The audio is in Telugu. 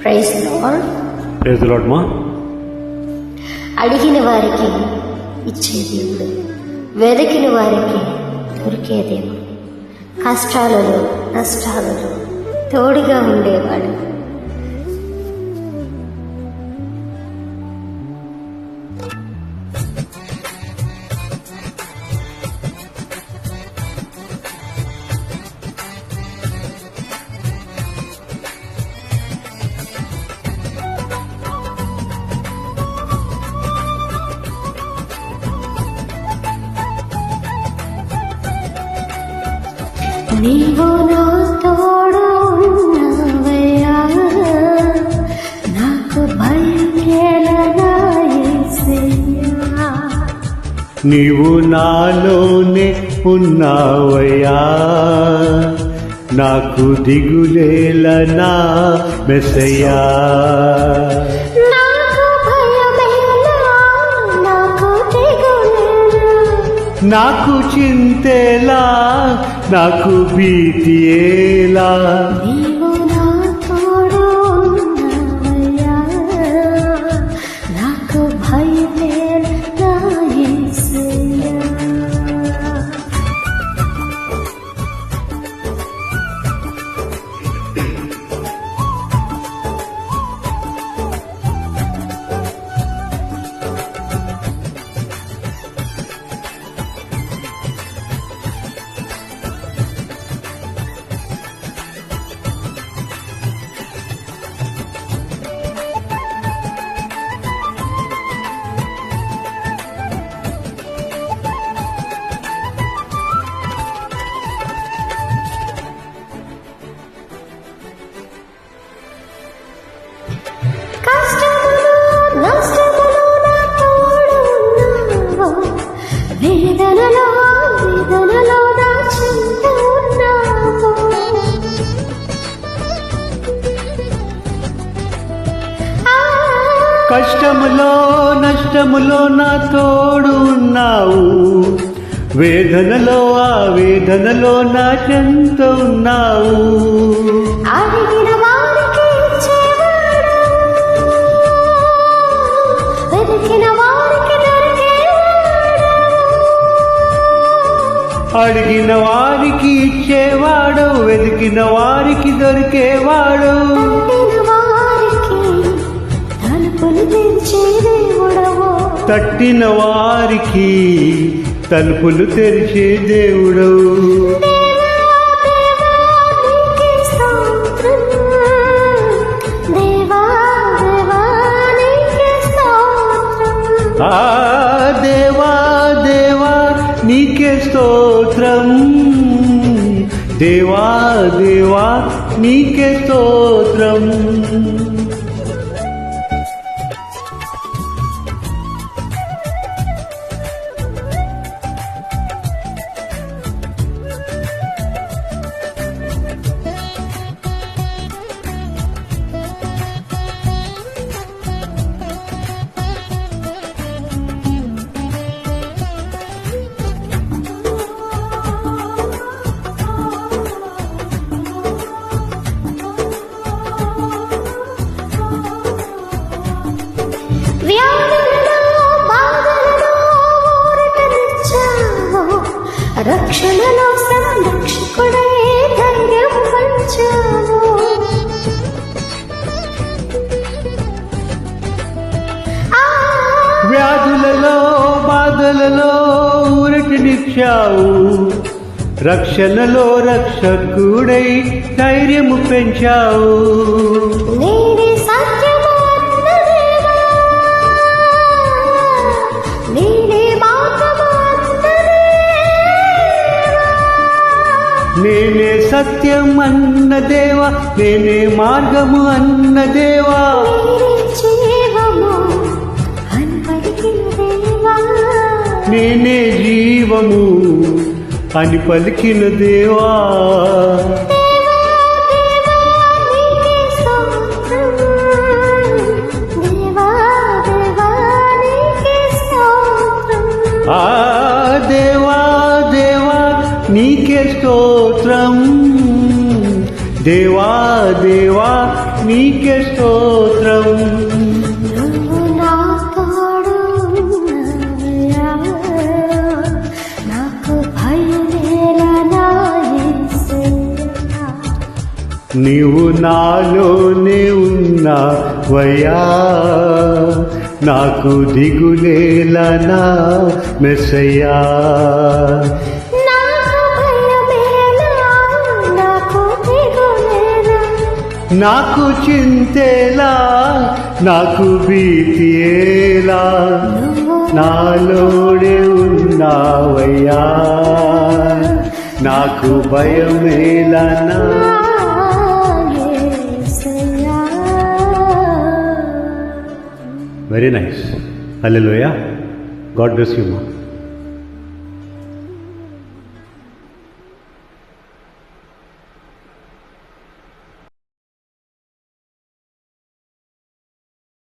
Praise lord. ప్రైజ్ లార్డ్ మా. అడిగిన వారికి ఇచ్చే దేవుడు, వెతికిన వారికి దొరికే దేవుడు, కష్టాలలో నష్టాలలో తోడుగా ఉండేవాడు. నీవు నా తోడు ఉన్నవయ్యా, నాకు భయమేలనా యేసయ్యా. నీవు నాలోనే ఉన్నావయ్యా, నాకు దిగులేలనా మెస్సయ్యా. నాకు చింతేలా, నాకు భీతియేలా. నీవు నా తోడు ఉన్నవయ్యా, నాకు భయమేలనా యేసయ్యా. కష్టములో నష్టములో నా తోడు ఉన్నావు, వేదనలో ఆ వేదనలో నా చెంత ఉన్నావు. అడిగిన వారికి ఇచ్చేవాడు, వెతికిన వారికి దొరికేవాడు. అడిగిన వారికి ఇచ్చేవాడు, వెతికిన వారికి దొరికేవాడు. తట్టిన వారికి తలుపులు తెరిచే దేవుడవు. ఆ దేవా దేవా నీకే స్తోత్రం, దేవా దేవా నీకే స్తోత్రం. రక్షణలో సంరక్షకుడే ధైర్యం పంచావు. వ్యాధులలో బాధలలో ఊరటనిచ్చావు, రక్షణలో రక్షకుడై ధైర్యము పెంచావు. నేనే సత్యము అన్నదేవా, నేనే మార్గము అన్నదేవా. నేనే సత్యం అన్న దేవా, నేనే మార్గము అన్న దేవా. నేనే జీవము అని పలికిన దేవా. ఆ దేవా దేవా నీకే స్తోత్రం, దేవా దేవా నీకే స్తోత్రం. నువ్వు నా తోడు ఉన్నావయ్యా, నాకు భయమేలా నా యేసయ్యా. నీవు నాలోనే ఉన్నావయ్యా, నాకు దిగులేలా నా మెస్సయ్యా. నాకు భయమేలా, నాకు దిగులేలా, నాకు చింతేలా, నాకు భీతియేలా, నువ్వు నాలోనే ఉన్నావయ్యా, నాకు భయమేలా నా. యేసయ్యా. Very nice. Hallelujah. God bless you మా.